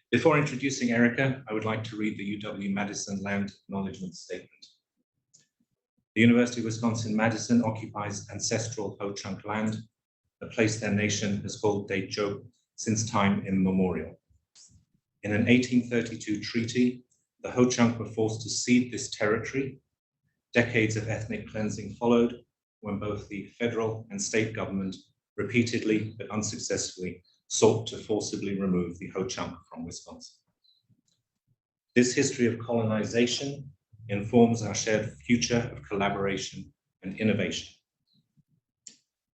Before introducing Erica, I would like to read the UW-Madison Land Acknowledgement Statement. The University of Wisconsin-Madison occupies ancestral Ho-Chunk land, a place their nation has called Daejo since time immemorial. In an 1832 treaty, the Ho-Chunk were forced to cede this territory. Decades of ethnic cleansing followed when both the federal and state government repeatedly but unsuccessfully sought to forcibly remove the Ho-Chunk from Wisconsin. This history of colonization informs our shared future of collaboration and innovation.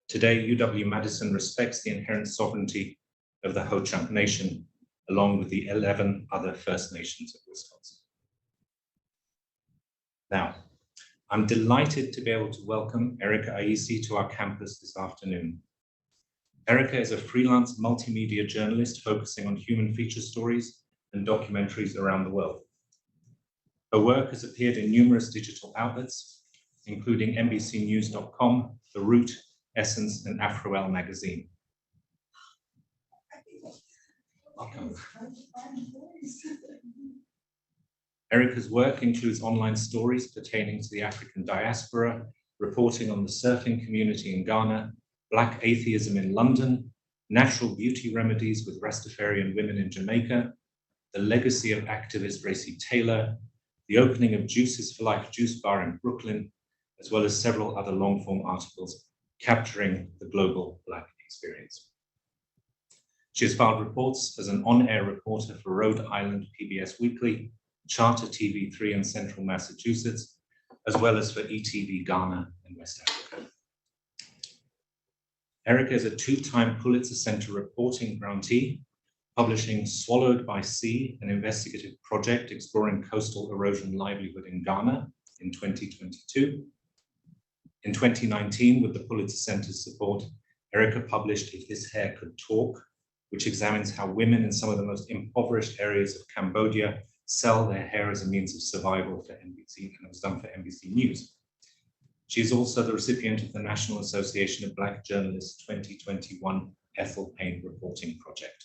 Today, UW-Madison respects the inherent sovereignty of the Ho-Chunk Nation, along with the 11 other First Nations of Wisconsin. Now, I'm delighted to be able to welcome Erica Ayisi to our campus this afternoon. Erica is a freelance multimedia journalist focusing on human feature stories and documentaries around the world. Her work has appeared in numerous digital outlets, including NBCnews.com, The Root, Essence, and Afroelle Magazine. Welcome. Erica's work includes online stories pertaining to the African diaspora, reporting on the surfing community in Ghana, Black atheism in London, natural beauty remedies with Rastafarian women in Jamaica, the legacy of activist Racy Taylor, the opening of Juices for Life juice bar in Brooklyn, as well as several other long-form articles capturing the global Black experience. She has filed reports as an on-air reporter for Rhode Island PBS Weekly, Charter TV3 in Central Massachusetts, as well as for ETV Ghana and West Africa. Erica is a two-time Pulitzer Center reporting grantee, publishing Swallowed by Sea, an investigative project exploring coastal erosion livelihood in Ghana in 2022. In 2019, with the Pulitzer Center's support, Erica published If This Hair Could Talk, which examines how women in some of the most impoverished areas of Cambodia sell their hair as a means of survival for NBC, and it was done for NBC News. She is also the recipient of the National Association of Black Journalists 2021 Ethel Payne Reporting Project.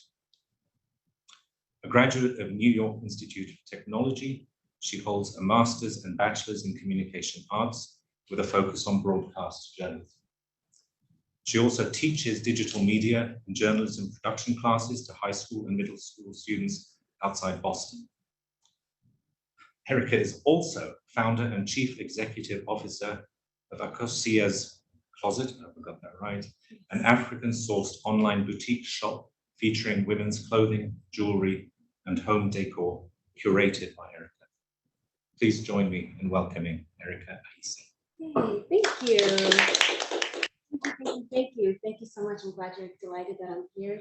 A graduate of New York Institute of Technology, she holds a master's and bachelor's in communication arts with a focus on broadcast journalism. She also teaches digital media and journalism production classes to high school and middle school students outside Boston. Erica is also founder and chief executive officer of Akosia's Closet, I hope I got that right, an African-sourced online boutique shop featuring women's clothing, jewelry, and home decor curated by Erica. Please join me in welcoming Erica Ayisi. Hey, thank you. Thank you so much. I'm glad you're delighted that I'm here.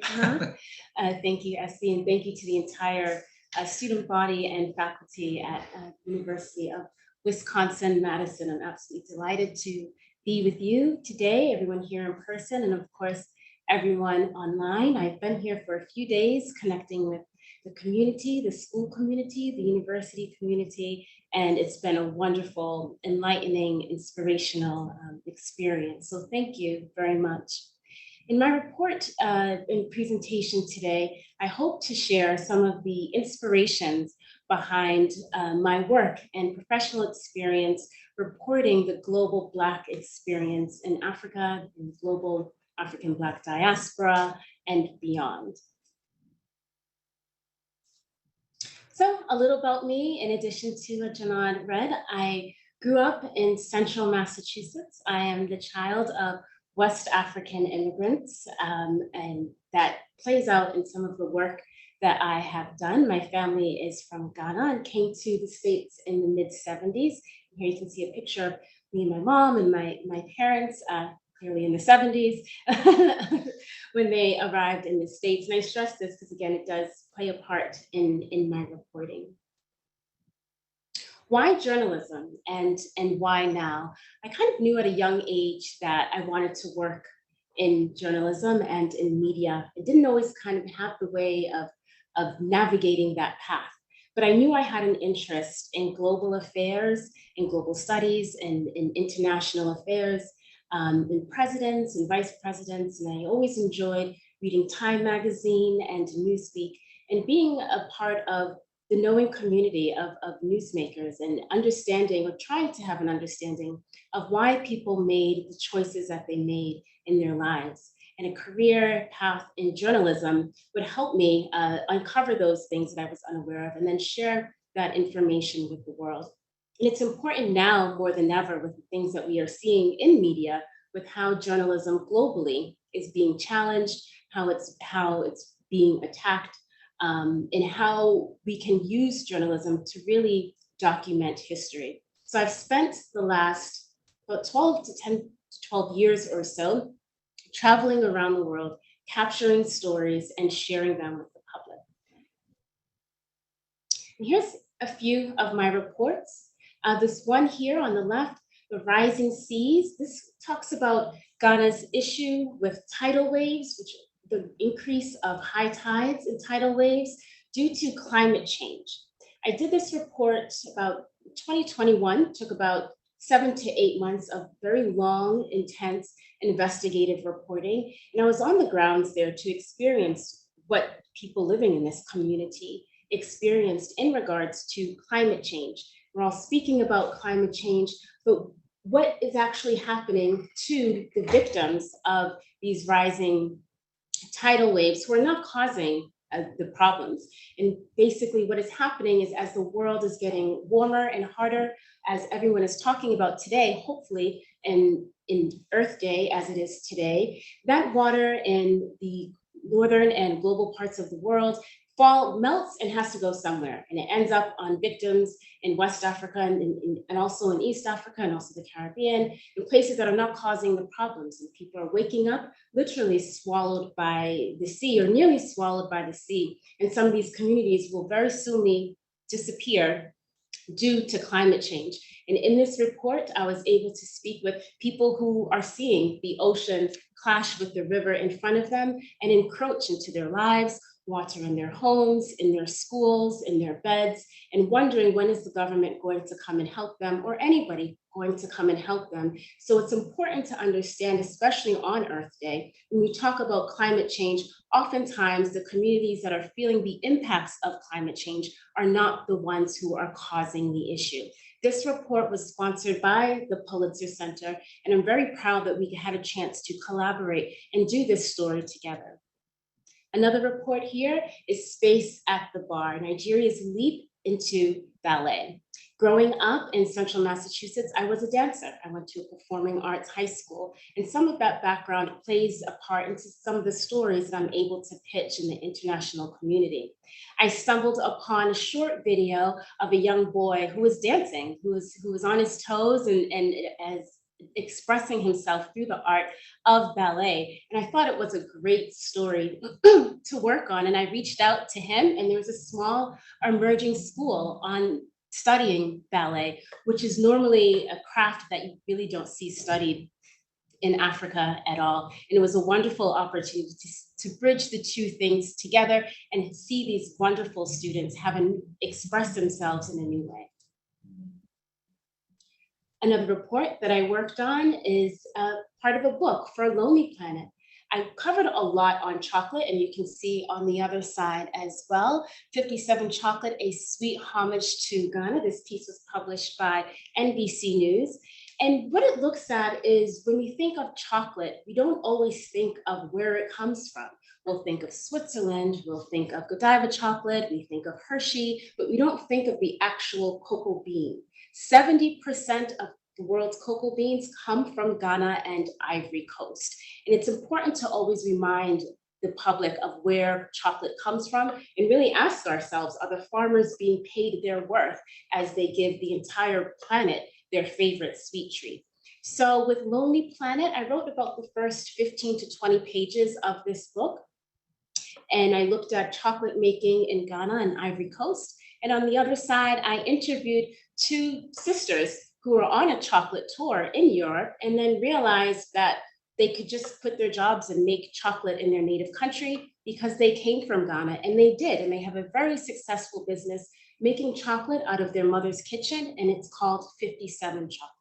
Thank you, Essie, and thank you to the entire student body and faculty at University of Wisconsin-Madison. I'm absolutely delighted to be with you today, everyone here in person, and of course, everyone online. I've been here for a few days connecting with the community, the school community, the university community, and it's been a wonderful, enlightening, inspirational experience. So thank you very much. In my report and presentation today, I hope to share some of the inspirations behind my work and professional experience reporting the global Black experience in Africa, in the global African Black diaspora, and beyond. So a little about me, in addition to what Janad read, I grew up in central Massachusetts. I am the child of West African immigrants, and that plays out in some of the work that I have done. My family is from Ghana and came to the States in the mid-70s. Here you can see a picture of me and my mom and my parents, clearly in the 70s, when they arrived in the States. And I stress this because, again, it does play a part in my reporting. Why journalism and why now? I kind of knew at a young age that I wanted to work in journalism and in media. I didn't always kind of have the way of navigating that path, but I knew I had an interest in global affairs, in global studies, and in international affairs, in presidents and vice presidents, and I always enjoyed reading Time magazine and Newsweek and being a part of the knowing community of newsmakers and understanding or trying to have an understanding of why people made the choices that they made in their lives. And a career path in journalism would help me uncover those things that I was unaware of and then share that information with the world. And it's important now more than ever with the things that we are seeing in media with how journalism globally is being challenged, how it's being attacked, and how we can use journalism to really document history. So I've spent the last about 12 years or so traveling around the world, capturing stories and sharing them with the public. And here's a few of my reports. This one here on the left, the rising seas, this talks about Ghana's issue with tidal waves, which the increase of high tides and tidal waves due to climate change. I did this report about 2021, took about 7 to 8 months of very long, intense investigative reporting. And I was on the grounds there to experience what people living in this community experienced in regards to climate change. We're all speaking about climate change, but what is actually happening to the victims of these rising tidal waves who are not causing the problems? And basically what is happening is as the world is getting warmer and harder, as everyone is talking about today, hopefully in Earth Day as it is today, that water in the northern and global parts of the world melts and has to go somewhere. And it ends up on victims in West Africa and also in East Africa and also the Caribbean, in places that are not causing the problems. And people are waking up literally swallowed by the sea or nearly swallowed by the sea. And some of these communities will very soon disappear due to climate change. And in this report, I was able to speak with people who are seeing the ocean clash with the river in front of them and encroach into their lives, water in their homes, in their schools, in their beds, and wondering when is the government going to come and help them or anybody going to come and help them. So it's important to understand, especially on Earth Day, when we talk about climate change, oftentimes the communities that are feeling the impacts of climate change are not the ones who are causing the issue. This report was sponsored by the Pulitzer Center, and I'm very proud that we had a chance to collaborate and do this story together. Another report here is Space at the Bar, Nigeria's leap into ballet. Growing up in central Massachusetts, I was a dancer. I went to a performing arts high school, and some of that background plays a part into some of the stories that I'm able to pitch in the international community. I stumbled upon a short video of a young boy who was dancing, who was on his toes and as expressing himself through the art of ballet. And I thought it was a great story to work on. And I reached out to him, and there was a small emerging school on studying ballet, which is normally a craft that you really don't see studied in Africa at all. And it was a wonderful opportunity to bridge the two things together and see these wonderful students express themselves in a new way. Another report that I worked on is part of a book for Lonely Planet. I covered a lot on chocolate, and you can see on the other side as well, 57 Chocolate, a sweet homage to Ghana. This piece was published by NBC News. And what it looks at is when we think of chocolate, we don't always think of where it comes from. We'll think of Switzerland, we'll think of Godiva chocolate, we think of Hershey, but we don't think of the actual cocoa bean. 70% of the world's cocoa beans come from Ghana and Ivory Coast. And it's important to always remind the public of where chocolate comes from and really ask ourselves, are the farmers being paid their worth as they give the entire planet their favorite sweet treat? So with Lonely Planet, I wrote about the first 15 to 20 pages of this book. And I looked at chocolate making in Ghana and Ivory Coast. And on the other side, I interviewed two sisters who were on a chocolate tour in Europe and then realized that they could just quit their jobs and make chocolate in their native country because they came from Ghana, and they did. And they have a very successful business making chocolate out of their mother's kitchen, and it's called 57 Chocolate.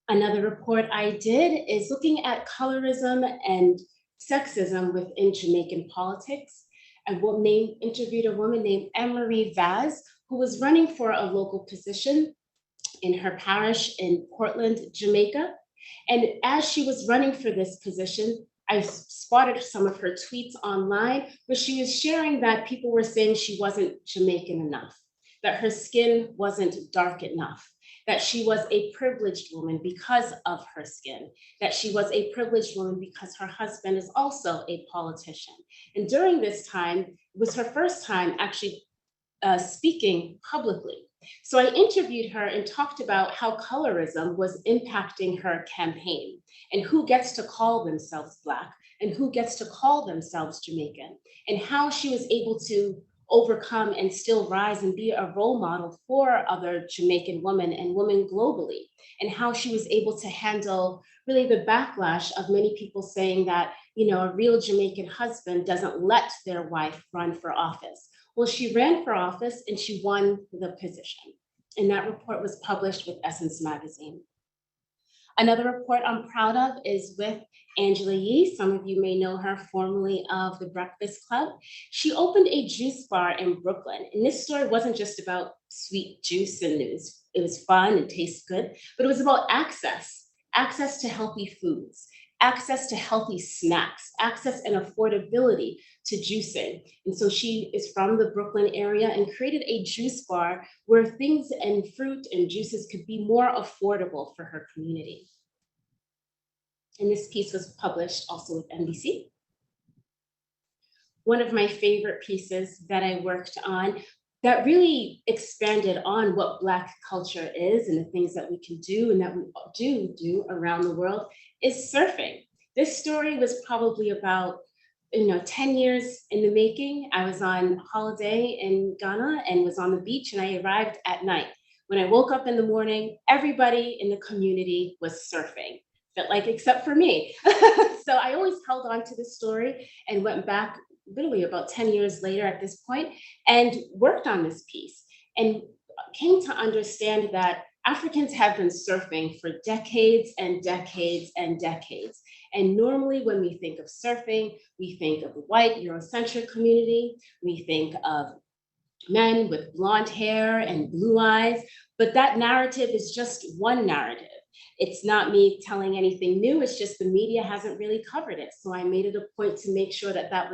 Another report I did is looking at colorism and sexism within Jamaican politics. I interviewed a woman named Anne-Marie Vaz, who was running for a local position in her parish in Portland, Jamaica. And as she was running for this position, I spotted some of her tweets online where she was sharing that people were saying she wasn't Jamaican enough, that her skin wasn't dark enough, that she was a privileged woman because of her skin, that she was a privileged woman because her husband is also a politician. And during this time, it was her first time actually speaking publicly. So I interviewed her and talked about how colorism was impacting her campaign and who gets to call themselves Black and who gets to call themselves Jamaican, and how she was able to overcome and still rise and be a role model for other Jamaican women and women globally, and how she was able to handle really the backlash of many people saying that, you know, a real Jamaican husband doesn't let their wife run for office. Well, she ran for office and she won the position. And that report was published with Essence Magazine. Another report I'm proud of is with Angela Yee. Some of you may know her formerly of the Breakfast Club. She opened a juice bar in Brooklyn. And this story wasn't just about sweet juice and it was fun and tastes good, but it was about access to healthy foods, access to healthy snacks, access and affordability to juicing. And so she is from the Brooklyn area and created a juice bar where things and fruit and juices could be more affordable for her community. And this piece was published also with NBC. One of my favorite pieces that I worked on that really expanded on what Black culture is and the things that we can do and that we do around the world is surfing. This story was probably about 10 years in the making. I was on holiday in Ghana and was on the beach, and I arrived at night. When I woke up in the morning, everybody in the community was surfing, felt like except for me. So I always held on to this story and went back literally about 10 years later at this point and worked on this piece and came to understand that Africans have been surfing for decades and decades and decades. And normally when we think of surfing, we think of the white Eurocentric community, we think of men with blonde hair and blue eyes, but that narrative is just one narrative. It's not me telling anything new, it's just the media hasn't really covered it. So I made it a point to make sure that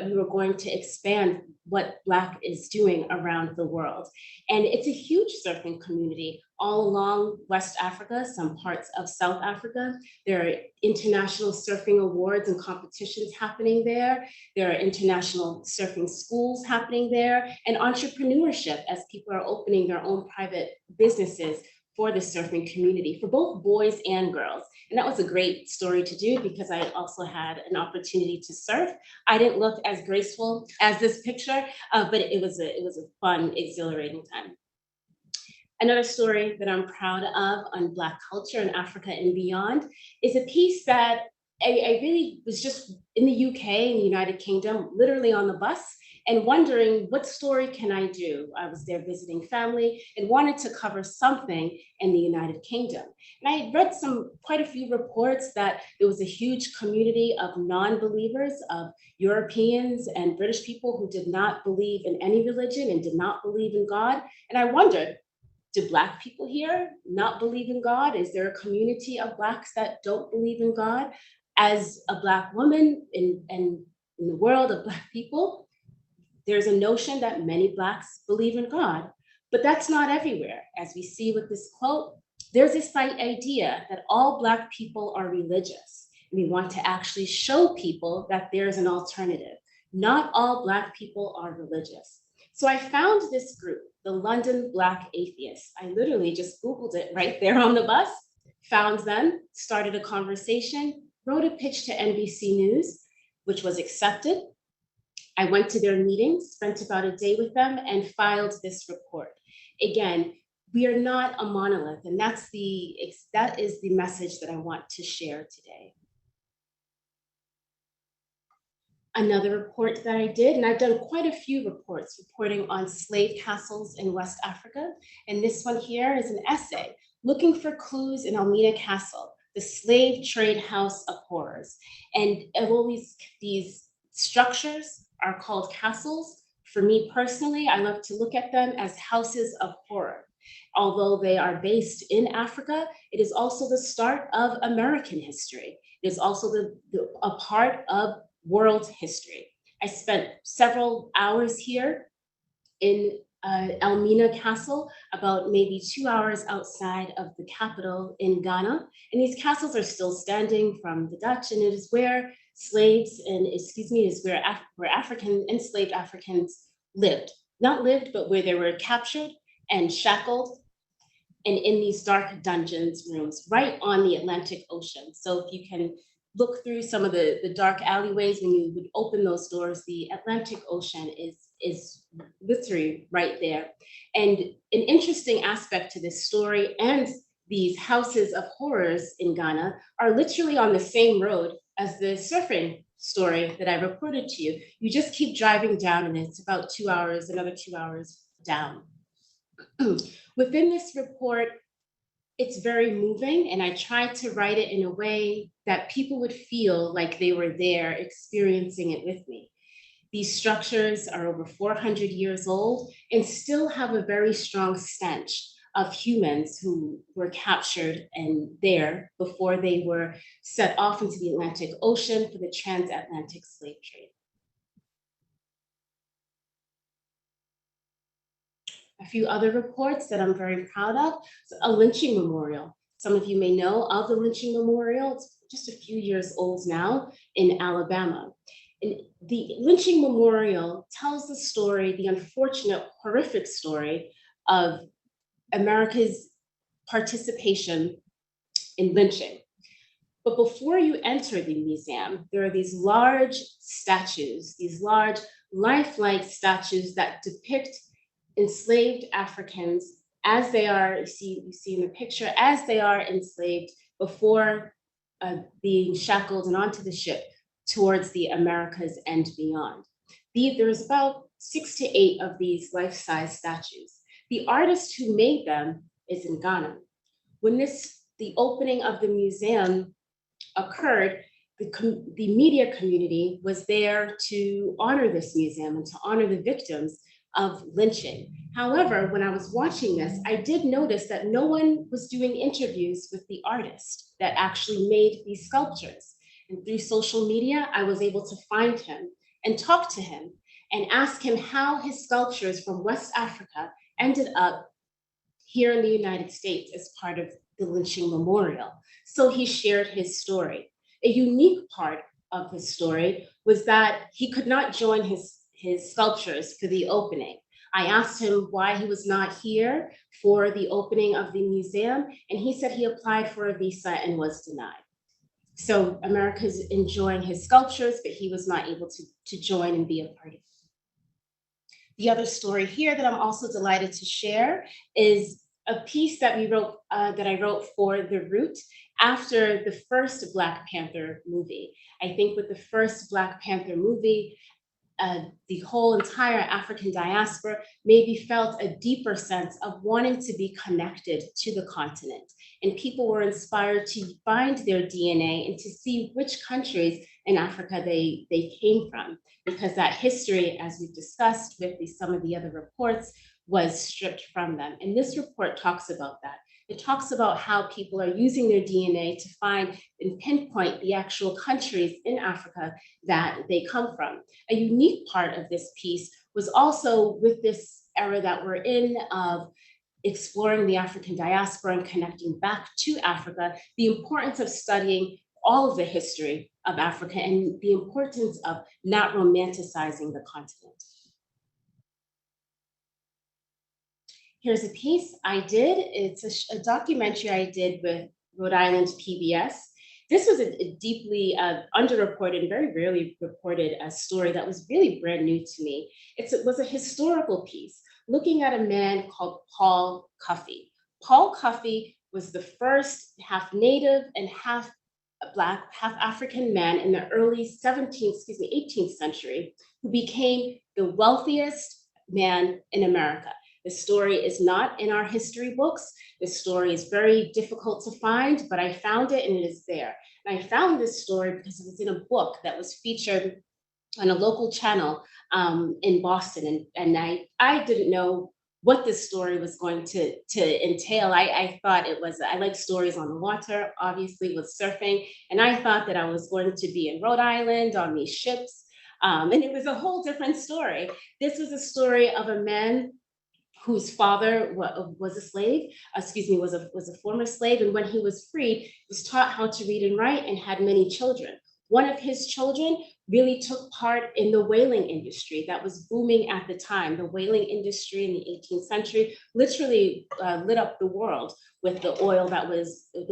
we were going to expand what Black is doing around the world. And it's a huge surfing community all along West Africa, some parts of South Africa. There are international surfing awards and competitions happening there. There are international surfing schools happening there, and entrepreneurship as people are opening their own private businesses for the surfing community, for both boys and girls. And that was a great story to do because I also had an opportunity to surf. I didn't look as graceful as this picture, but it was a fun, exhilarating time. Another story that I'm proud of on Black culture in Africa and beyond is a piece that I really was just in the UK, in the United Kingdom, literally on the bus, and wondering what story can I do? I was there visiting family and wanted to cover something in the United Kingdom. And I read quite a few reports that there was a huge community of non-believers, of Europeans and British people who did not believe in any religion and did not believe in God. And I wondered, do Black people here not believe in God? Is there a community of Blacks that don't believe in God? As a Black woman in the world of Black people, there's a notion that many Blacks believe in God, but that's not everywhere. As we see with this quote, there's this idea that all Black people are religious. We want to actually show people that there's an alternative. Not all Black people are religious. So I found this group, the London Black Atheists. I literally just Googled it right there on the bus, found them, started a conversation, wrote a pitch to NBC News, which was accepted. I went to their meetings, spent about a day with them, and filed this report. Again, we are not a monolith, and that is the message that I want to share today. Another report that I did, and I've done quite a few reports reporting on slave castles in West Africa, and this one here is an essay looking for clues in Elmina Castle, the slave trade house of horrors. And all these structures are called castles. For me personally, I love to look at them as houses of horror. Although they are based in Africa, it is also the start of American history. It is also a part of world history. I spent several hours here in Elmina Castle, about maybe 2 hours outside of the capital in Ghana. And these castles are still standing from the Dutch, and it is where slaves and, excuse me, is where enslaved Africans lived. Not lived, but where they were captured and shackled and in these dark dungeons rooms right on the Atlantic Ocean. So if you can look through some of the dark alleyways, when you would open those doors, the Atlantic Ocean is literally right there. And an interesting aspect to this story and these houses of horrors in Ghana are literally on the same road as the surfing story that I reported to you. You just keep driving down and it's about 2 hours, another 2 hours down. Within this report, it's very moving, and I tried to write it in a way that people would feel like they were there experiencing it with me. These structures are over 400 years old and still have a very strong stench of humans who were captured and there before they were set off into the Atlantic Ocean for the transatlantic slave trade. A few other reports that I'm very proud of, so a lynching memorial. Some of you may know of the lynching memorial. It's just a few years old now in Alabama. And the lynching memorial tells the story, the unfortunate, horrific story of America's participation in lynching. But before you enter the museum, there are these large statues, these large lifelike statues that depict enslaved Africans as they are, you see in the picture, as they are enslaved before being shackled and onto the ship towards the Americas and beyond. There's about 6 to 8 of these life-size statues. The artist who made them is in Ghana. When the opening of the museum occurred, the media community was there to honor this museum and to honor the victims of lynching. However, when I was watching this, I did notice that no one was doing interviews with the artist that actually made these sculptures. And through social media, I was able to find him and talk to him and ask him how his sculptures from West Africa ended up here in the United States as part of the lynching memorial. So he shared his story. A unique part of his story was that he could not join his sculptures for the opening. I asked him why he was not here for the opening of the museum, and he said he applied for a visa and was denied. So America's enjoying his sculptures, but he was not able to join and be a part of it. The other story here that I'm also delighted to share is a piece that I wrote for The Root after the first Black Panther movie. I think with the first Black Panther movie, the whole entire African diaspora maybe felt a deeper sense of wanting to be connected to the continent. And people were inspired to find their DNA and to see which countries in Africa they came from, because that history, as we've discussed with some of the other reports, was stripped from them. And this report talks about that. It talks about how people are using their DNA to find and pinpoint the actual countries in Africa that they come from. A unique part of this piece was also with this era that we're in of exploring the African diaspora and connecting back to Africa, the importance of studying all of the history of Africa and the importance of not romanticizing the continent. Here's a piece I did. It's a documentary I did with Rhode Island PBS. This was a deeply underreported, very rarely reported story that was really brand new to me. It was a historical piece looking at a man called Paul Cuffy. Paul Cuffy was the first half Native and half Black, half African man in the early 18th century who became the wealthiest man in America. This story is not in our history books. This story is very difficult to find, but I found it and it is there. And I found this story because it was in a book that was featured on a local channel in Boston. And I didn't know what this story was going to entail. I thought it was, I like stories on the water, obviously with surfing. And I thought that I was going to be in Rhode Island on these ships. And it was a whole different story. This was a story of a man whose father was a slave, was a former slave. And when he was freed, was taught how to read and write and had many children. One of his children really took part in the whaling industry that was booming at the time. The whaling industry in the 18th century literally lit up the world with the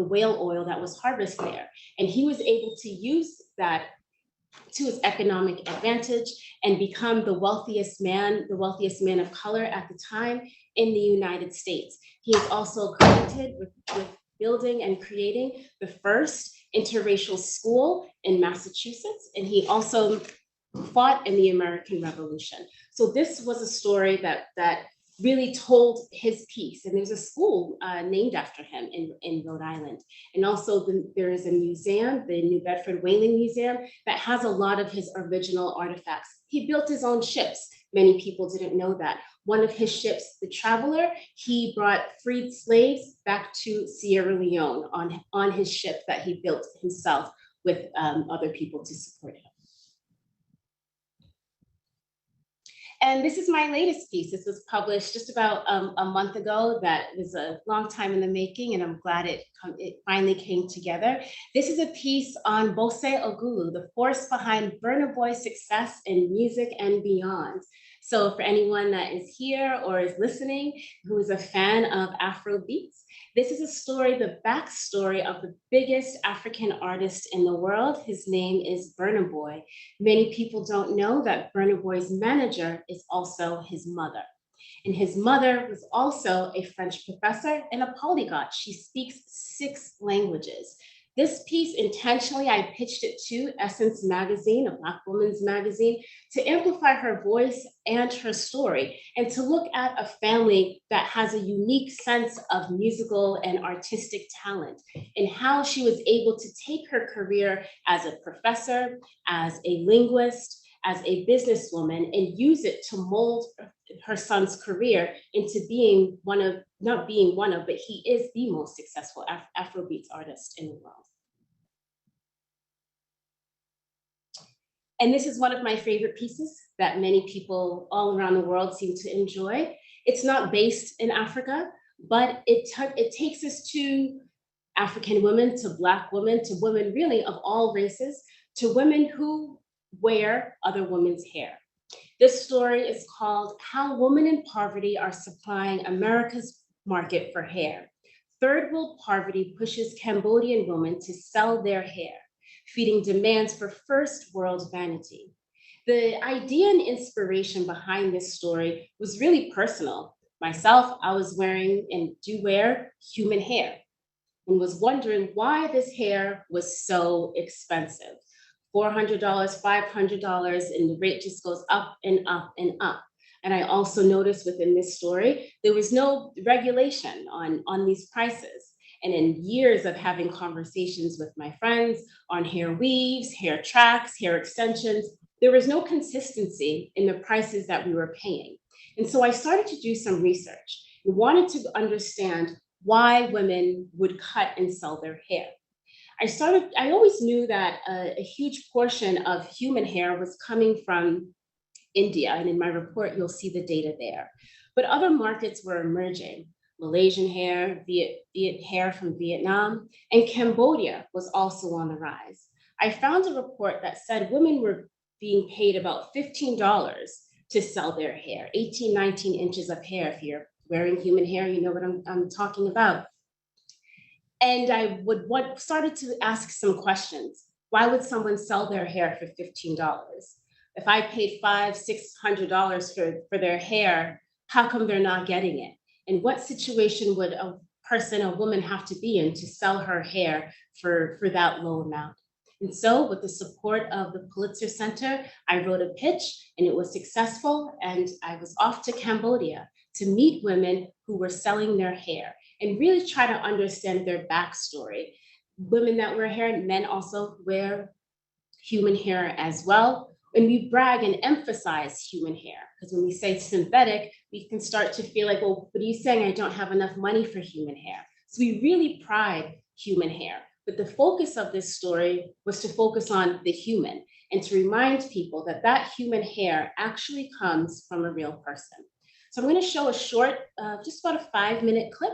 whale oil that was harvested there. And he was able to use that to his economic advantage and become the wealthiest man of color at the time in the United States. He is also credited with building and creating the first interracial school in Massachusetts, and he also fought in the American Revolution. So this was a story that really told his piece, and there's a school named after him in Rhode Island. And also there is a museum, the New Bedford Whaling Museum, that has a lot of his original artifacts. He built his own ships. Many people didn't know that. One of his ships, the Traveler, he brought freed slaves back to Sierra Leone on his ship that he built himself with other people to support him. And this is my latest piece. This was published just about a month ago. That was a long time in the making, and I'm glad it finally came together. This is a piece on Bose Ogulu, the force behind Burna Boy's success in music and beyond. So for anyone that is here or is listening who is a fan of Afro beats, this is a story, the backstory of the biggest African artist in the world. His name is Burna Boy. Many people don't know that Burna Boy's manager is also his mother. And his mother was also a French professor and a polyglot. She speaks 6 languages. This piece, intentionally, I pitched it to Essence Magazine, a Black woman's magazine, to amplify her voice and her story, and to look at a family that has a unique sense of musical and artistic talent, and how she was able to take her career as a professor, as a linguist, as a businesswoman, and use it to mold her son's career into being but he is the most successful Afrobeats artist in the world. And this is one of my favorite pieces that many people all around the world seem to enjoy. It's not based in Africa, but it takes us to African women, to Black women, to women really of all races, to women who wear other women's hair. This story is called How Women in Poverty Are Supplying America's Market for Hair. Third world poverty pushes Cambodian women to sell their hair, feeding demands for first world vanity. The idea and inspiration behind this story was really personal. Myself, I was wearing and do wear human hair and was wondering why this hair was so expensive. $400, $500, and the rate just goes up and up and up. And I also noticed within this story, there was no regulation on these prices. And in years of having conversations with my friends on hair weaves, hair tracks, hair extensions, there was no consistency in the prices that we were paying. And so I started to do some research and wanted to understand why women would cut and sell their hair. I always knew that a huge portion of human hair was coming from India, and in my report, you'll see the data there. But other markets were emerging. Malaysian hair, Viet hair from Vietnam, and Cambodia was also on the rise. I found a report that said women were being paid about $15 to sell their hair, 18, 19 inches of hair. If you're wearing human hair, you know what I'm talking about. And I started to ask some questions. Why would someone sell their hair for $15? If I paid $500, $600 for their hair, how come they're not getting it? And what situation would a woman have to be in to sell her hair for that low amount? And so with the support of the Pulitzer Center, I wrote a pitch and it was successful. And I was off to Cambodia to meet women who were selling their hair and really try to understand their backstory. Women that wear hair, men also wear human hair as well. And we brag and emphasize human hair, because when we say synthetic, we can start to feel like, well, what are you saying? I don't have enough money for human hair. So we really pride human hair. But the focus of this story was to focus on the human and to remind people that that human hair actually comes from a real person. So I'm going to show a short, just about a 5-minute clip.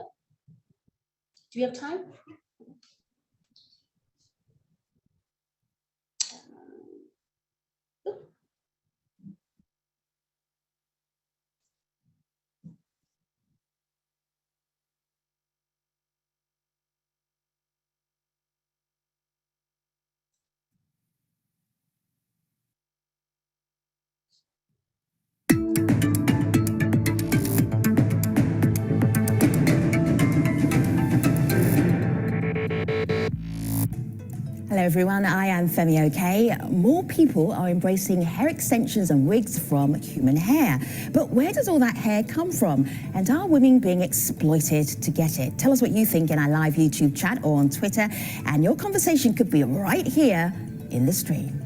Do we have time? Hello everyone, I am Femi OK. More people are embracing hair extensions and wigs from human hair. But where does all that hair come from? And are women being exploited to get it? Tell us what you think in our live YouTube chat or on Twitter. And your conversation could be right here in the stream.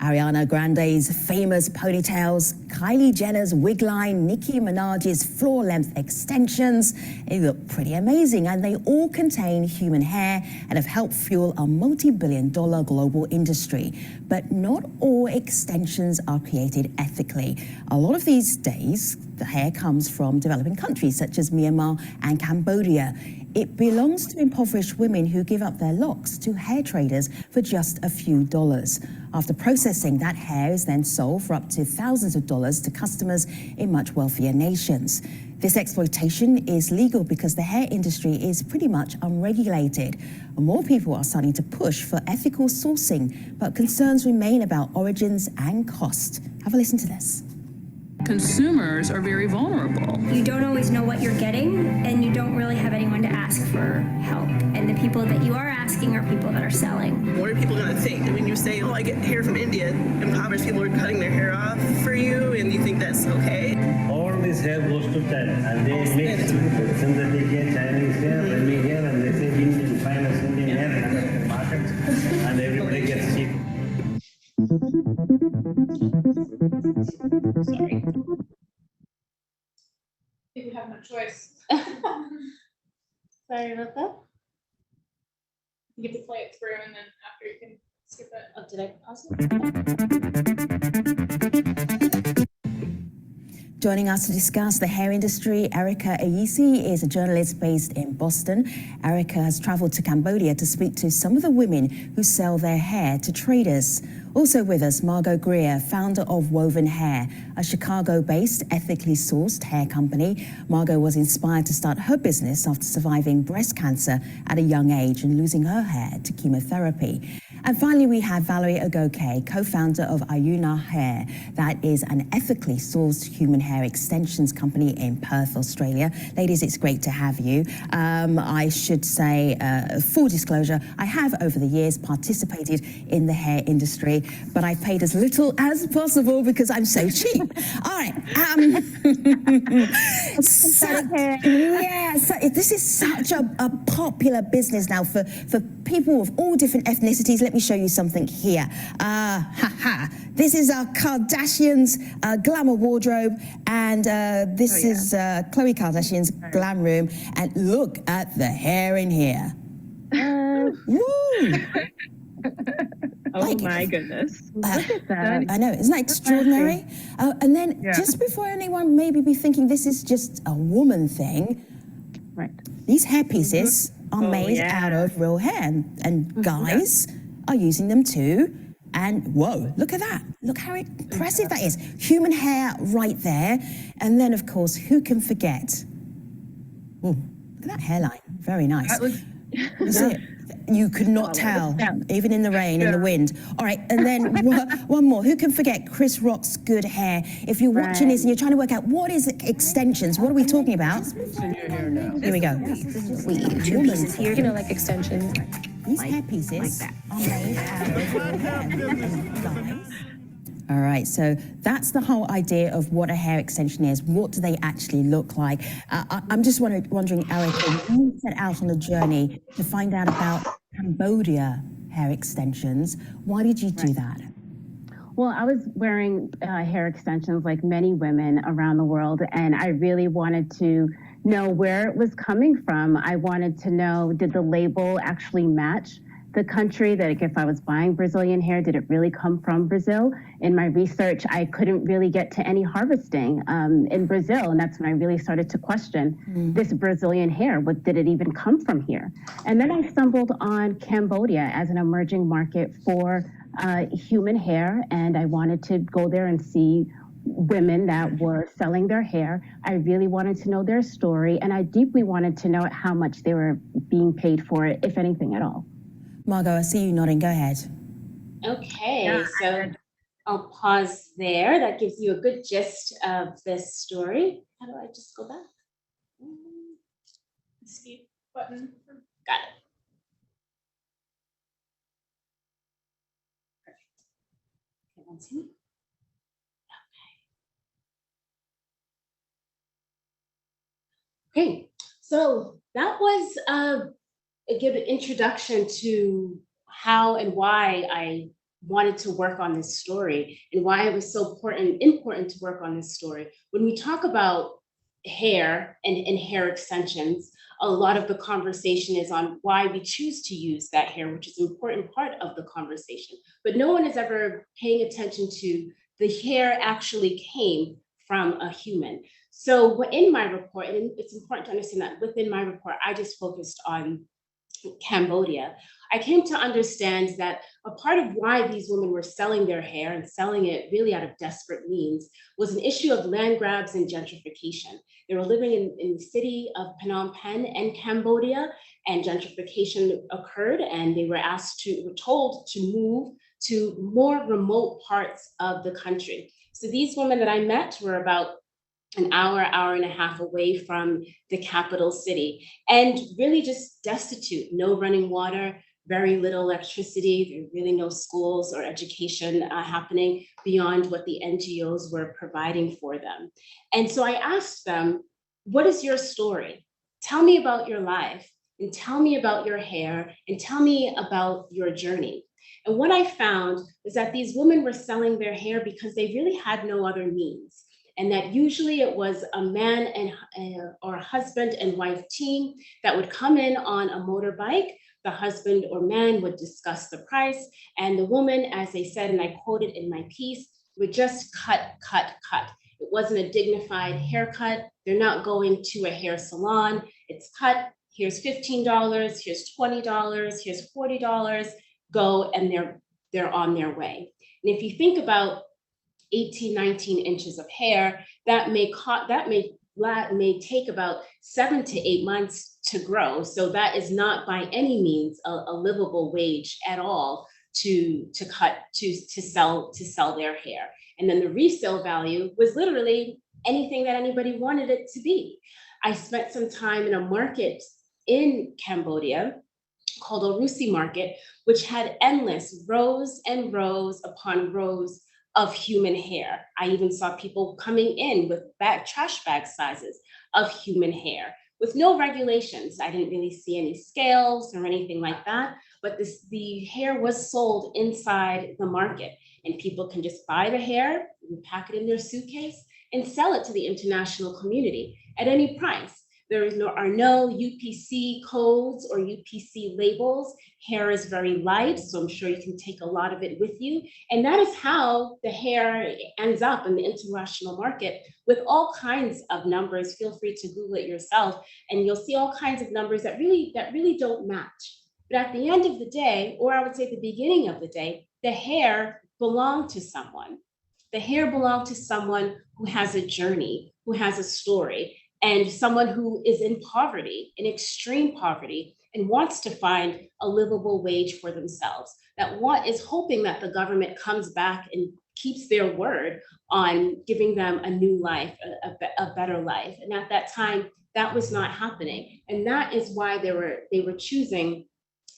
Ariana Grande's famous ponytails, Kylie Jenner's wig line, Nicki Minaj's floor-length extensions. They look pretty amazing, and they all contain human hair and have helped fuel a multi-billion-dollar global industry. But not all extensions are created ethically. A lot of these days, the hair comes from developing countries such as Myanmar and Cambodia. It belongs to impoverished women who give up their locks to hair traders for just a few dollars. After processing, that hair is then sold for up to thousands of dollars to customers in much wealthier nations. This exploitation is legal because the hair industry is pretty much unregulated. More people are starting to push for ethical sourcing, but concerns remain about origins and cost. Have a listen to this. Consumers are very vulnerable. You don't always know what you're getting, and you don't really have anyone to ask for help. And the people that you are asking are people that are selling. What are people going to think? I mean, you say, oh, I get hair from India. Impoverished people are cutting their hair off for you, and you think that's okay? All this hair goes to China, and they mix synthetic hair, Chinese hair, Remy hair, and they say Indian, finest Indian hair in the market, and everybody gets cheap. Sorry. I think we have no choice. Sorry about that. You get to play it through, and then after you can skip it. Oh, did I pause it? Joining us to discuss the hair industry, Erica Ayisi is a journalist based in Boston. Erica has traveled to Cambodia to speak to some of the women who sell their hair to traders. Also with us, Margot Greer, founder of Woven Hair, a Chicago-based, ethically sourced hair company. Margot was inspired to start her business after surviving breast cancer at a young age and losing her hair to chemotherapy. And finally, we have Valerie Ogoke, co-founder of Ayuna Hair. That is an ethically sourced human hair extensions company in Perth, Australia. Ladies, it's great to have you. I should say, full disclosure, I have over the years participated in the hair industry, but I paid as little as possible because I'm so cheap. All right. This is such a popular business now for people of all different ethnicities. Let me show you something here. This is our Kardashians glamour wardrobe, and this is Khloe Kardashian's glam room. And look at the hair in here. Woo! Oh my goodness. Look at that. I know, isn't that extraordinary? And then just before anyone maybe be thinking this is just a woman thing, right? These hair pieces are made out of real hair, and guys are using them too. And whoa, look at that. Look how impressive that is. Human hair right there. And then, of course, who can forget? Ooh, look at that hairline. Very nice. That was, You could not tell, even in the rain, in the wind. All right, and then one more. Who can forget Chris Rock's good hair? If you're watching this and you're trying to work out what is extensions, what are we talking about? Here we go. Two pieces here, you know, like extensions. These hair pieces are made out of hair. All right, so that's the whole idea of what a hair extension is. What do they actually look like? I'm just wondering, Erica, you set out on a journey to find out about Cambodia hair extensions. Why did you do that? Well, I was wearing hair extensions like many women around the world, and I really wanted to know where it was coming from. I wanted to know, did the label actually match the country? That if I was buying Brazilian hair, did it really come from Brazil? In my research, I couldn't really get to any harvesting in Brazil, and that's when I really started to question this Brazilian hair. What did it even come from here? And then I stumbled on Cambodia as an emerging market for human hair, and I wanted to go there and see women that were selling their hair. I really wanted to know their story, and I deeply wanted to know how much they were being paid for it, if anything at all. Margot, I see you nodding. Go ahead. Okay, so I'll pause there. That gives you a good gist of this story. How do I just go back? Escape button. Got it. Perfect. Okay, one second. Okay, so that was a good introduction to how and why I wanted to work on this story and why it was so important to work on this story. When we talk about hair and hair extensions, a lot of the conversation is on why we choose to use that hair, which is an important part of the conversation. But no one is ever paying attention to the hair actually came from a human. So in my report, and it's important to understand that within my report, I just focused on Cambodia. I came to understand that a part of why these women were selling their hair and selling it really out of desperate means was an issue of land grabs and gentrification. They were living in the city of Phnom Penh and Cambodia, and gentrification occurred, and they were told to move to more remote parts of the country. So these women that I met were about an hour and a half away from the capital city, and really just destitute, no running water, very little electricity, there were really no schools or education happening beyond what the NGOs were providing for them. And so I asked them, what is your story? Tell me about your life, and tell me about your hair, and tell me about your journey. And what I found was that these women were selling their hair because they really had no other means. And that usually it was a man or a husband and wife team that would come in on a motorbike. The husband or man would discuss the price, and the woman, as they said, and I quoted in my piece, would just cut. It wasn't a dignified haircut. They're not going to a hair salon. It's cut, here's $15, here's $20, here's $40, go, and they're on their way. And if you think about 18, 19 inches of hair, that may take about 7 to 8 months to grow. So that is not by any means a livable wage at all to sell their hair. And then the resale value was literally anything that anybody wanted it to be. I spent some time in a market in Cambodia called Ayisi market, which had endless rows and rows upon rows of human hair. I even saw people coming in with trash bag sizes of human hair with no regulations. I didn't really see any scales or anything like that, but the hair was sold inside the market, and people can just buy the hair, pack it in their suitcase, and sell it to the international community at any price. There are no UPC codes or UPC labels. Hair is very light, so I'm sure you can take a lot of it with you. And that is how the hair ends up in the international market with all kinds of numbers. Feel free to Google it yourself, and you'll see all kinds of numbers that really don't match. But at the end of the day, or I would say the beginning of the day, the hair belonged to someone. The hair belonged to someone who has a journey, who has a story, and someone who is in poverty, in extreme poverty, and wants to find a livable wage for themselves, that is hoping that the government comes back and keeps their word on giving them a new life, a better life. And at that time, that was not happening. And that is why they were choosing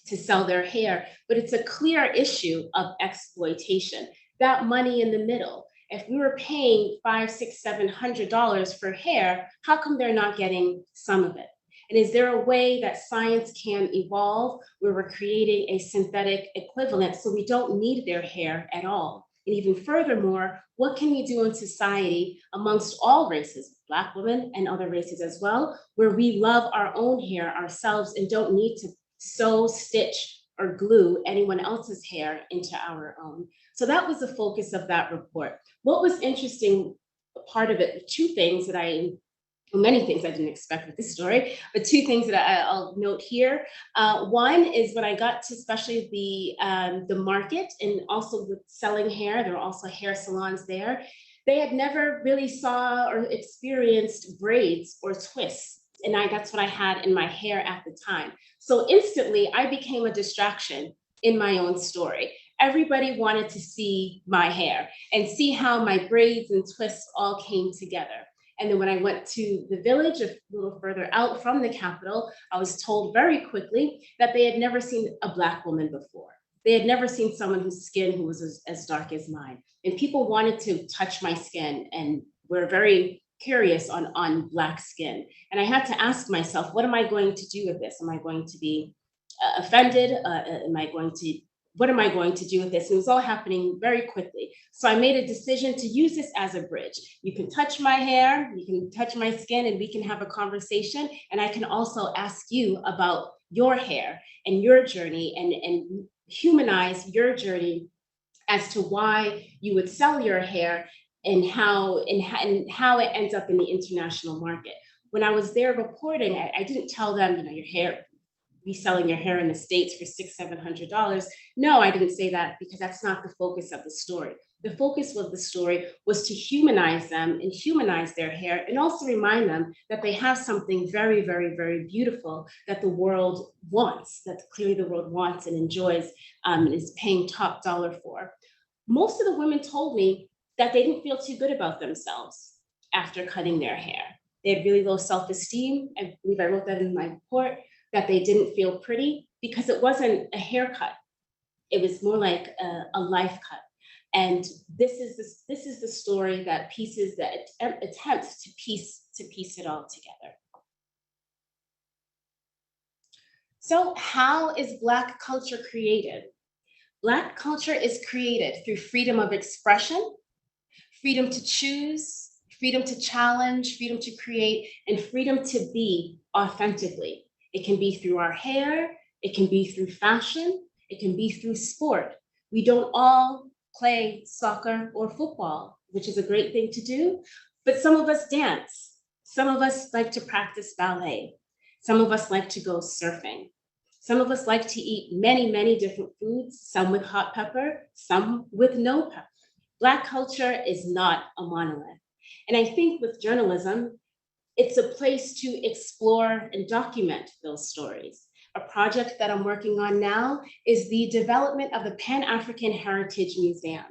to sell their hair. But it's a clear issue of exploitation. That money in the middle. If we were paying $500, $600, $700 for hair, how come they're not getting some of it? And is there a way that science can evolve where we're creating a synthetic equivalent so we don't need their hair at all? And even furthermore, what can we do in society amongst all races, Black women and other races as well, where we love our own hair ourselves and don't need to sew, stitch, or glue anyone else's hair into our own? So that was the focus of that report. What was interesting, part of it, two things that many things I didn't expect with this story, but two things that I'll note here. One is when I got to especially the market and also with selling hair, there were also hair salons there. They had never really saw or experienced braids or twists. And that's what I had in my hair at the time. So instantly I became a distraction in my own story. Everybody wanted to see my hair and see how my braids and twists all came together. And then when I went to the village, a little further out from the capital, I was told very quickly that they had never seen a Black woman before. They had never seen someone whose skin who was as dark as mine. And people wanted to touch my skin and were very curious on Black skin. And I had to ask myself, what am I going to do with this? Am I going to be offended? What am I going to do with this? And it was all happening very quickly. So I made a decision to use this as a bridge. You can touch my hair, you can touch my skin, and we can have a conversation. And I can also ask you about your hair and your journey and humanize your journey as to why you would sell your hair and how it ends up in the international market. When I was there reporting, I didn't tell them, your hair, be selling your hair in the States for $600, $700. No, I didn't say that because that's not the focus of the story. The focus of the story was to humanize them and humanize their hair and also remind them that they have something very, very, very beautiful that the world wants, that clearly the world wants and enjoys and is paying top dollar for. Most of the women told me that they didn't feel too good about themselves after cutting their hair. They had really low self-esteem. I believe I wrote that in my report, that they didn't feel pretty because it wasn't a haircut. It was more like a life cut. And this is the story that attempts to piece it all together. So how is Black culture created? Black culture is created through freedom of expression, freedom to choose, freedom to challenge, freedom to create, and freedom to be authentically. It can be through our hair, it can be through fashion, it can be through sport. We don't all play soccer or football, which is a great thing to do, but some of us dance. Some of us like to practice ballet. Some of us like to go surfing. Some of us like to eat many, many different foods, some with hot pepper, some with no pepper. Black culture is not a monolith. And I think with journalism, it's a place to explore and document those stories. A project that I'm working on now is the development of the Pan-African Heritage Museum.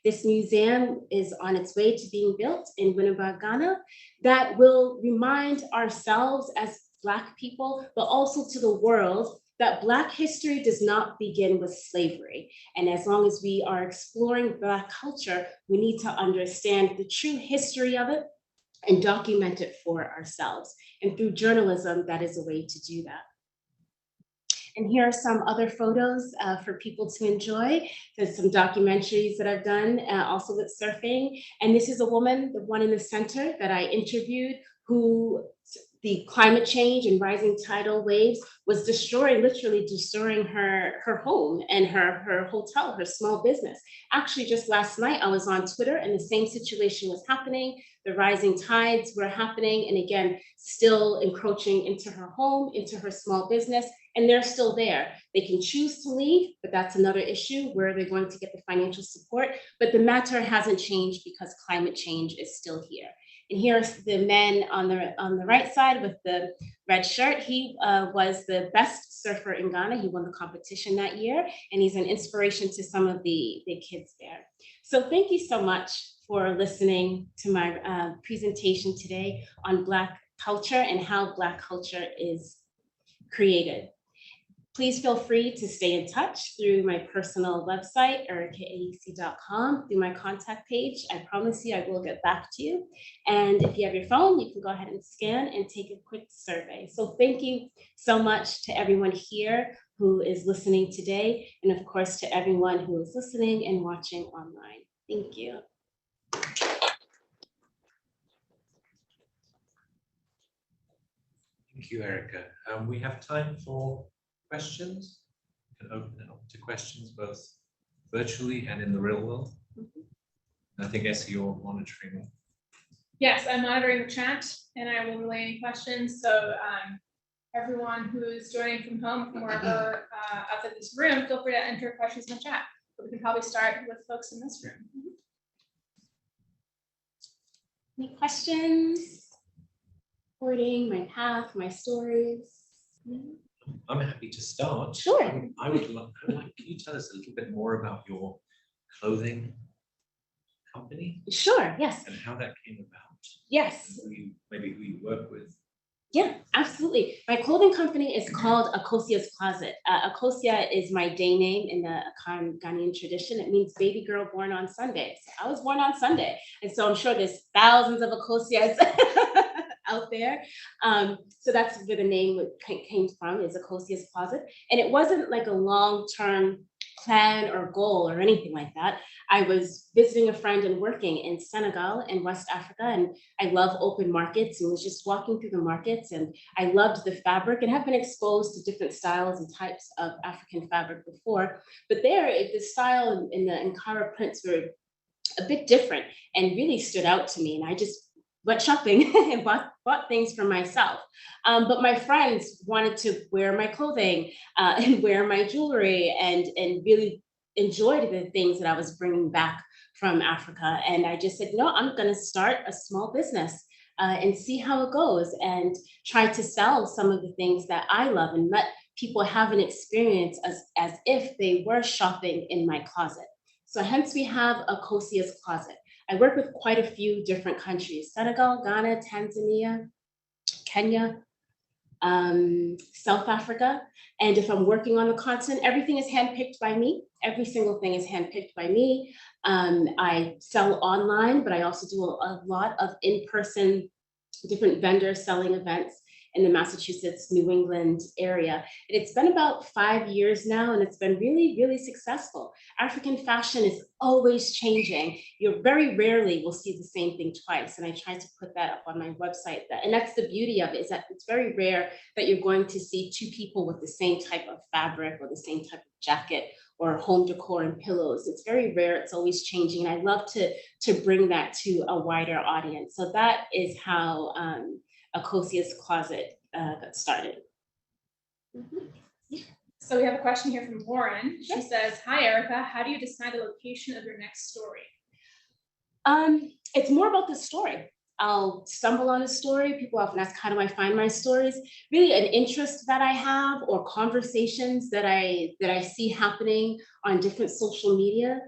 This museum is on its way to being built in Winneba, Ghana, that will remind ourselves as Black people, but also to the world, that Black history does not begin with slavery. And as long as we are exploring Black culture, we need to understand the true history of it and document it for ourselves. And through journalism, that is a way to do that. And here are some other photos for people to enjoy. There's some documentaries that I've done also with surfing. And this is a woman, the one in the center that I interviewed, who the climate change and rising tidal waves was literally destroying her home and her hotel, her small business. Actually, just last night, I was on Twitter and the same situation was happening. The rising tides were happening, and again, still encroaching into her home, into her small business, and they're still there. They can choose to leave, but that's another issue. Where are they going to get the financial support? But the matter hasn't changed because climate change is still here. And here's the men on the right side with the red shirt. He was the best surfer in Ghana. He won the competition that year, and he's an inspiration to some of the kids there. So thank you so much for listening to my presentation today on Black culture and how Black culture is created. Please feel free to stay in touch through my personal website, ericaayisi.com, through my contact page. I promise you I will get back to you. And if you have your phone, you can go ahead and scan and take a quick survey. So thank you so much to everyone here who is listening today, and of course to everyone who is listening and watching online. Thank you. Thank you, Erica. We have time for questions. You can open it up to questions both virtually and in the real world. I think, Essie, you're monitoring. Yes, I'm monitoring the chat and I will relay any questions. So everyone who's joining from home, from wherever outside this room, feel free to enter questions in the chat. But we can probably start with folks in this room. Any questions? Reporting my path, my stories. I'm happy to start. Sure. I would like, can you tell us a little bit more about your clothing company? Sure, yes. And how that came about? Yes. Maybe who you work with? Yeah, absolutely. My clothing company is called Akosia's Closet. Akosia is my day name in the Ghanaian tradition. It means baby girl born on Sunday. So I was born on Sunday. And so I'm sure there's thousands of Akosias out there. So that's where the name came from, is Akosia's Closet. And it wasn't like a long-term plan or goal or anything like that. I was visiting a friend and working in Senegal in West Africa, and I love open markets and was just walking through the markets, and I loved the fabric and have been exposed to different styles and types of African fabric before. But there, the style and the Ankara prints were a bit different and really stood out to me. And I just went shopping and bought things for myself. But my friends wanted to wear my clothing and wear my jewelry and really enjoyed the things that I was bringing back from Africa. And I just said, no, I'm gonna start a small business and see how it goes and try to sell some of the things that I love and let people have an experience as if they were shopping in my closet. So hence we have Akosia's Closet. I work with quite a few different countries: Senegal, Ghana, Tanzania, Kenya, South Africa. And if I'm working on the continent, everything is handpicked by me. Every single thing is handpicked by me. I sell online, but I also do a lot of in-person, different vendors selling events in the Massachusetts, New England area. And it's been about 5 years now, and it's been really, really successful. African fashion is always changing. You very rarely will see the same thing twice. And I try to put that up on my website. And that's the beauty of it, is that it's very rare that you're going to see two people with the same type of fabric or the same type of jacket or home decor and pillows. It's very rare, it's always changing. And I love to bring that to a wider audience. So that is how Akosia's Closet got started. So we have a question here from Lauren. She says, hi, Erica, how do you decide the location of your next story? It's more about the story. I'll stumble on a story. People often ask, how do I find my stories? Really an interest that I have or conversations that I see happening on different social media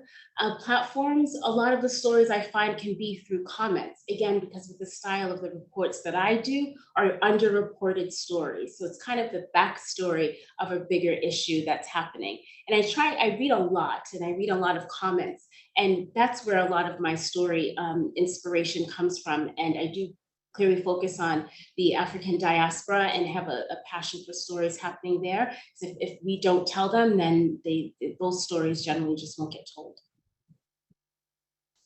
platforms. A lot of the stories I find can be through comments, again, because of the style of the reports that I do are underreported stories. So it's kind of the backstory of a bigger issue that's happening. And I read a lot, and I read a lot of comments, and that's where a lot of my story inspiration comes from. And I do clearly focus on the African diaspora and have a passion for stories happening there. So if we don't tell them, then those stories generally just won't get told.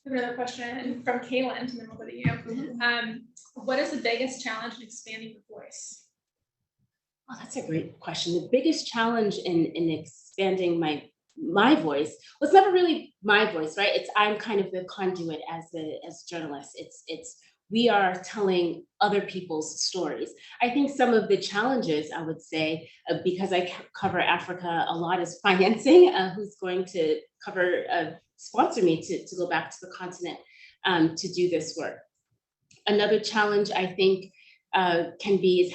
Another question from Kaylin, and then we'll go to you. What is the biggest challenge in expanding your voice? Oh, that's a great question. The biggest challenge in expanding my voice was never really my voice, right? I'm kind of the conduit as a journalist. We are telling other people's stories. I think some of the challenges, I would say, because I cover Africa a lot, is financing. Who's going to sponsor me to go back to the continent to do this work? Another challenge I think can be is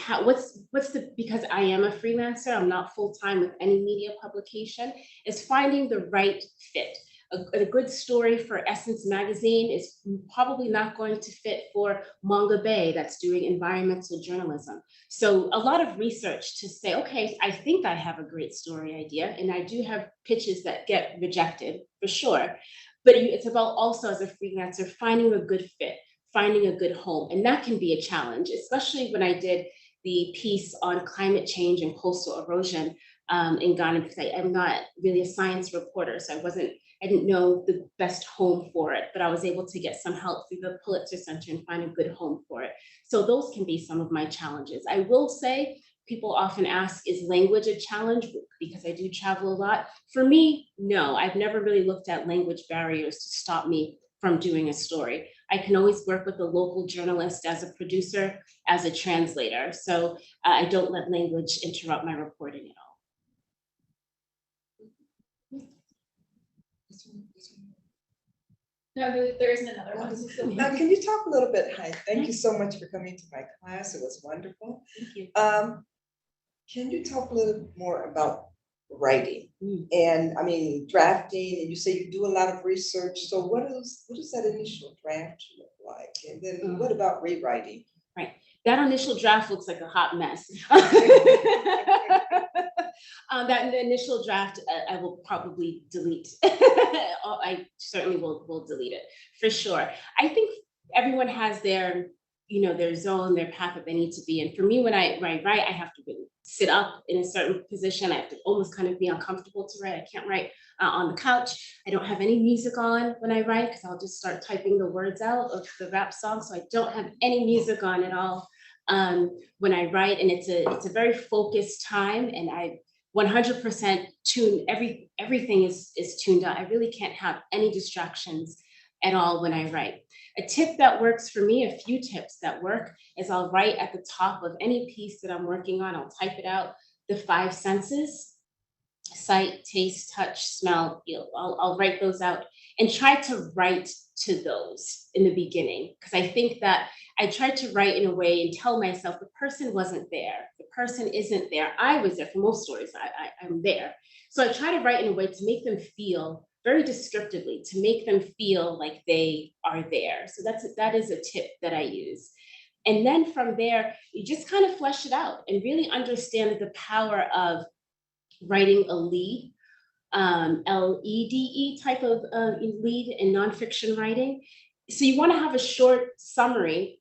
because I am a freelancer, I'm not full-time with any media publication, is finding the right fit. A good story for Essence Magazine is probably not going to fit for Manga Bay that's doing environmental journalism. So a lot of research to say, okay, I think I have a great story idea, and I do have pitches that get rejected for sure. But it's about also as a freelancer, finding a good fit, finding a good home. And that can be a challenge, especially when I did the piece on climate change and coastal erosion in Ghana, because I'm not really a science reporter. So I didn't know the best home for it, but I was able to get some help through the Pulitzer Center and find a good home for it. So those can be some of my challenges. I will say, people often ask, is language a challenge? Because I do travel a lot. For me, no, I've never really looked at language barriers to stop me from doing a story. I can always work with a local journalist as a producer, as a translator. So I don't let language interrupt my reporting at all. No, there isn't another one. Now, can you talk a little bit, hi, thank you so much for coming to my class, it was wonderful. Thank you. Can you talk a little more about writing? And I mean, drafting, and you say you do a lot of research, so what does that initial draft look like? And then what about rewriting? Right, that initial draft looks like a hot mess. That initial draft, I will probably delete. I certainly will delete it for sure. I think everyone has their, their zone, their path that they need to be in. For me, when I write, I have to really sit up in a certain position. I have to almost kind of be uncomfortable to write. I can't write on the couch. I don't have any music on when I write because I'll just start typing the words out of the rap song. So I don't have any music on at all when I write, and it's a very focused time, and I 100% tune, everything is tuned out. I really can't have any distractions at all when I write. A tip that works for me, a few tips that work, is I'll write at the top of any piece that I'm working on, I'll type it out, the 5 senses, sight, taste, touch, smell, feel. I'll write those out and try to write to those in the beginning, because I think that I tried to write in a way and tell myself the person wasn't there, the person isn't there. I was there for most stories, I'm there. So I try to write in a way to make them feel very descriptively, to make them feel like they are there. So that is a tip that I use. And then from there, you just kind of flesh it out and really understand the power of writing a lead, LEDE type of lead in nonfiction writing. So you want to have a short summary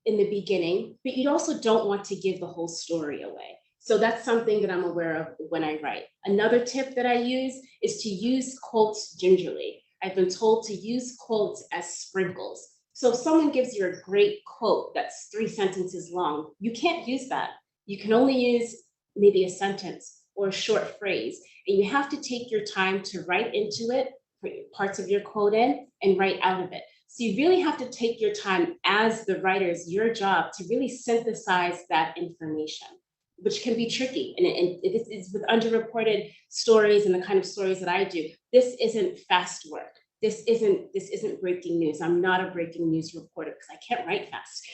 in the beginning, but you also don't want to give the whole story away. So that's something that I'm aware of when I write. Another tip that I use is to use quotes gingerly. I've been told to use quotes as sprinkles. So if someone gives you a great quote that's 3 sentences long, you can't use that. You can only use maybe a sentence or a short phrase, and you have to take your time to write into it, put parts of your quote in, and write out of it. So you really have to take your time as the writer. It's your job to really synthesize that information, which can be tricky. And this is with underreported stories and the kind of stories that I do. This isn't fast work. This isn't breaking news. I'm not a breaking news reporter because I can't write fast.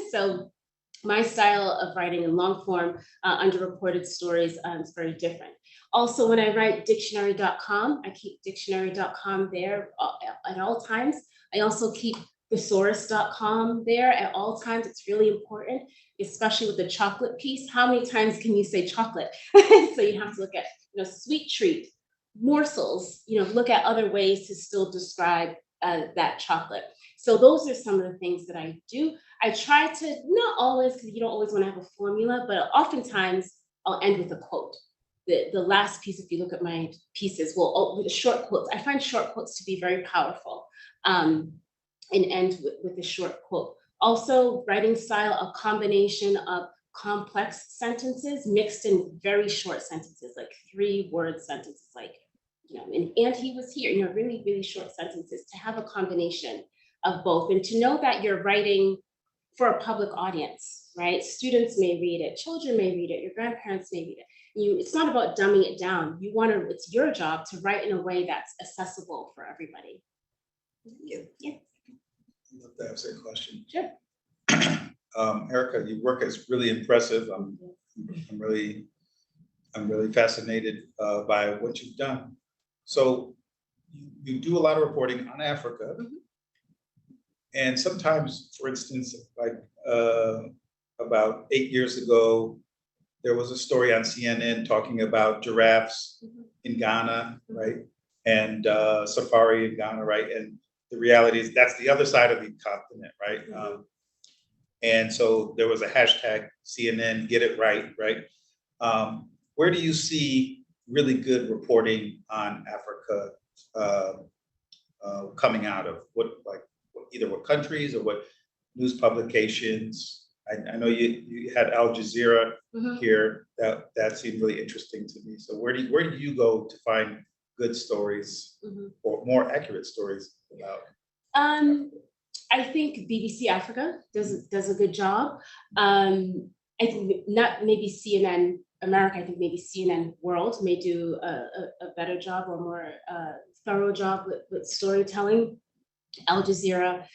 So my style of writing in long form, underreported stories is very different. Also, when I write dictionary.com, I keep dictionary.com there at all times. I also keep thesaurus.com there at all times. It's really important, especially with the chocolate piece. How many times can you say chocolate? So you have to look at, sweet treat, morsels, look at other ways to still describe that chocolate. So those are some of the things that I do. I try to, not always, because you don't always want to have a formula, but oftentimes I'll end with a quote. The last piece, if you look at my pieces, with the short quotes. I find short quotes to be very powerful, and end with a short quote. Also, writing style, a combination of complex sentences mixed in very short sentences, like 3-word sentences, like, and he was here, really, really short sentences, to have a combination of both, and to know that you're writing for a public audience, right? Students may read it, children may read it, your grandparents may read it. It's not about dumbing it down. It's your job to write in a way that's accessible for everybody. Thank you. Yeah. I'd love to ask a question. Sure. Erica, your work is really impressive. I'm really fascinated by what you've done. So you do a lot of reporting on Africa. And sometimes, for instance, like about 8 years ago, there was a story on CNN talking about giraffes in Ghana, right? And safari in Ghana, right? And the reality is that's the other side of the continent, right? And so there was a hashtag CNN Get It Right, right? Where do you see really good reporting on Africa coming out of? Either what countries or what news publications? I know you had Al Jazeera here. That seemed really interesting to me. So where do you go to find good stories or more accurate stories about? I think BBC Africa does a good job. I think not maybe CNN America. I think maybe CNN World may do a better job or more thorough job with storytelling. Al Jazeera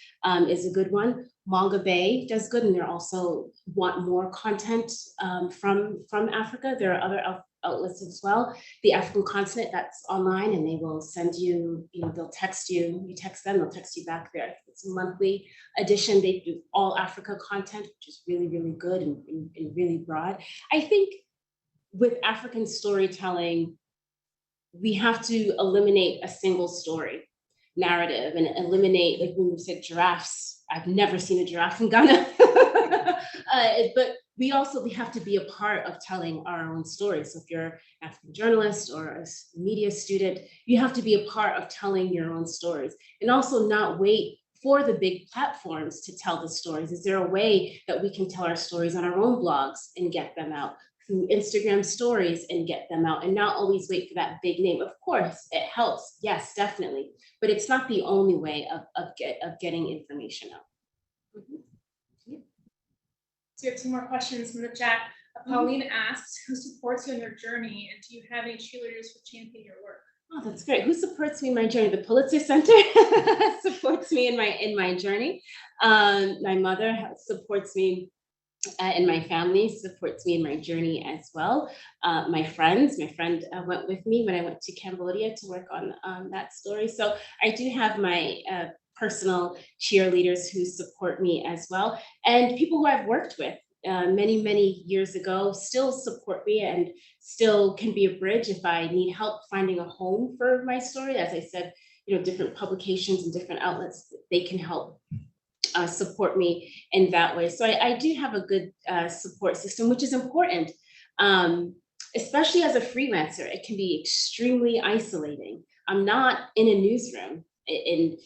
is a good one. Manga Bay does good, and they also want more content from Africa. There are other outlets as well. The African continent, that's online, and they will send you, they'll text you, you text them, they'll text you back there. It's a monthly edition. They do all Africa content, which is really, really good and really broad. I think with African storytelling, we have to eliminate a single story narrative and eliminate, like when you said giraffes, I've never seen a giraffe in Ghana. But we have to be a part of telling our own stories. So if you're an African journalist or a media student, you have to be a part of telling your own stories, and also not wait for the big platforms to tell the stories. Is there a way that we can tell our stories on our own blogs and get them out through Instagram stories and get them out, and not always wait for that big name? Of course, it helps. Yes, definitely. But it's not the only way of getting information out. So we have 2 more questions from the chat. Pauline asks, who supports you in your journey, and do you have any cheerleaders who champion your work? Oh, that's great. Who supports me in my journey? The Pulitzer Center supports me in my journey. My mother supports me, and my family supports me in my journey as well. My friend went with me when I went to Cambodia to work on that story. So I do have my personal cheerleaders who support me as well. And people who I've worked with many, many years ago still support me and still can be a bridge if I need help finding a home for my story. As I said, different publications and different outlets, they can help support me in that way. So I do have a good support system, which is important, especially as a freelancer. It can be extremely isolating. I'm not in a newsroom, and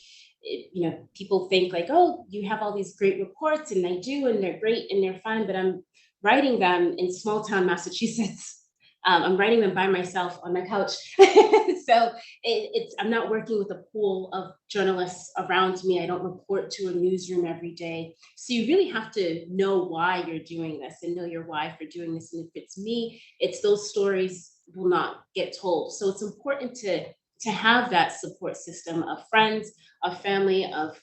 people think like, oh, you have all these great reports, and I do, and they're great and they're fun, but I'm writing them in small town Massachusetts. I'm writing them by myself on my couch. So I'm not working with a pool of journalists around me. I don't report to a newsroom every day. So you really have to know why you're doing this and know your why for doing this. And if it's me, it's those stories will not get told. So it's important to have that support system of friends, of family, of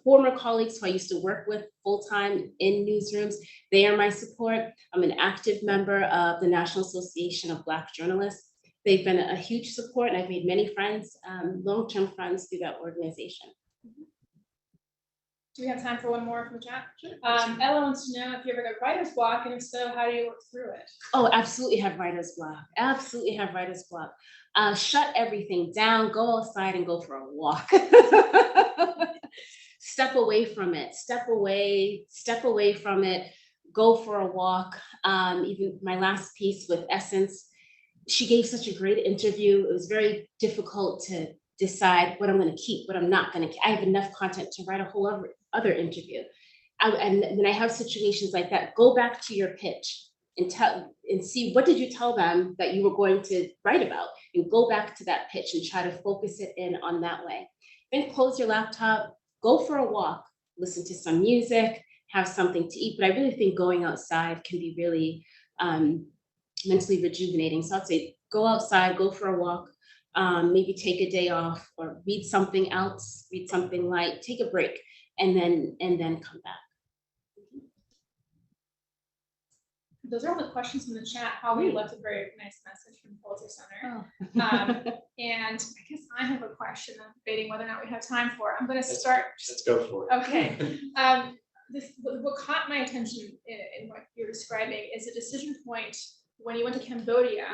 former colleagues who I used to work with full-time in newsrooms. They are my support. I'm an active member of the National Association of Black Journalists. They've been a huge support, and I've made many friends, long-term friends through that organization. Do we have time for one more from the chat? Sure. Ella wants to know if you ever got writer's block, and if so, how do you work through it? Oh, absolutely have writer's block. Absolutely have writer's block. Shut everything down, go outside and go for a walk. Step away from it, step away from it, go for a walk. Even my last piece with Essence, she gave such a great interview. It was very difficult to decide what I'm going to keep, what I'm not going to keep. I have enough content to write a whole other interview. And when I have situations like that, go back to your pitch and see what did you tell them that you were going to write about, and go back to that pitch and try to focus it in on that way. Then close your laptop, go for a walk, listen to some music, have something to eat. But I really think going outside can be really mentally rejuvenating. So I'd say go outside, go for a walk, maybe take a day off or read something else, read something light, take a break, and then come back. those are all the questions from the chat. Holly left a very nice message from Pulitzer Center. And I guess I have a question I'm debating whether or not we have time for. I'm going to start. Let's go for it. Okay. What caught my attention in what you're describing is a decision point when you went to Cambodia,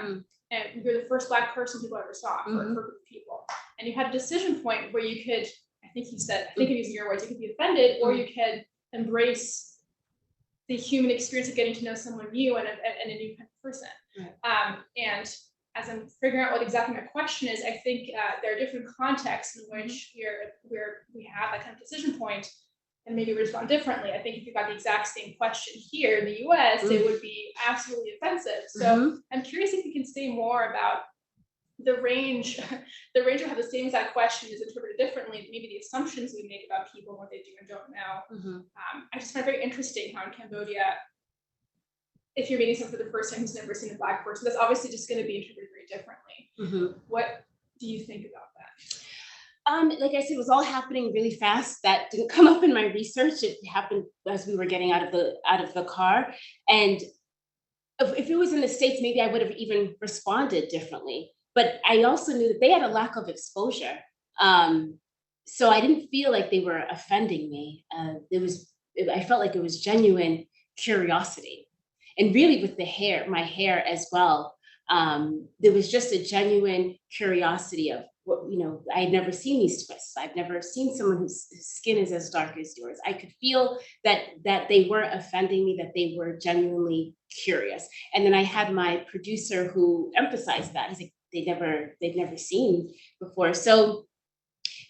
and you're the first Black person people ever saw for a group of people. And you had a decision point where you could, I think you said, I think I'm using your words, you could be offended, or you could embrace the human experience of getting to know someone new and a new kind of person. Right. And as I'm figuring out what exactly my question is, I think there are different contexts in which we have that kind of decision point, and maybe we respond differently. I think if you got the exact same question here in the US, it would be absolutely offensive. So I'm curious if you can say more about the range of how the same exact question is interpreted differently, maybe the assumptions we make about people, what they do and don't know. I just find it very interesting how in Cambodia, if you're meeting someone for the first time who's never seen a Black person, that's obviously just going to be interpreted very differently. What do you think about that? Like I said, it was all happening really fast. That didn't come up in my research. It happened as we were getting out of the car. And if it was in the States, maybe I would have even responded differently. But I also knew that they had a lack of exposure. So I didn't feel like they were offending me. I felt like it was genuine curiosity. And really with my hair as well, there was just a genuine curiosity of what, I had never seen these twists. I've never seen someone whose skin is as dark as yours. I could feel that they weren't offending me, that they were genuinely curious. And then I had my producer who emphasized that. He's like, they've never seen before. So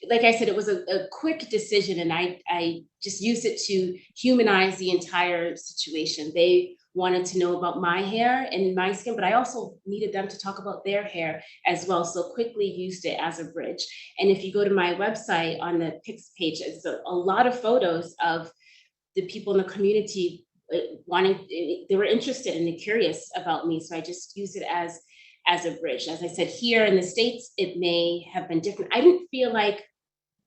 like I said, it was a quick decision, and I just used it to humanize the entire situation. They wanted to know about my hair and my skin, but I also needed them to talk about their hair as well. So quickly used it as a bridge. And if you go to my website on the pics page, it's a lot of photos of the people in the community they were interested and curious about me. So I just used it as a bridge. As I said, here in the States, it may have been different. I didn't feel like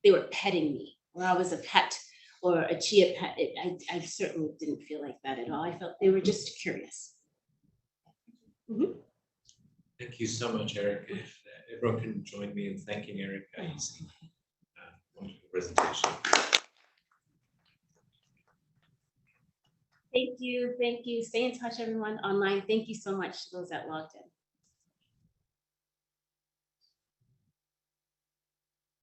they were petting me, or I was a pet or a chia pet. I certainly didn't feel like that at all. I felt they were just curious. Thank you so much, Erica. If everyone can join me in thanking Erica Ayisi for the presentation. Thank you. Stay in touch, everyone online. Thank you so much to those that logged in.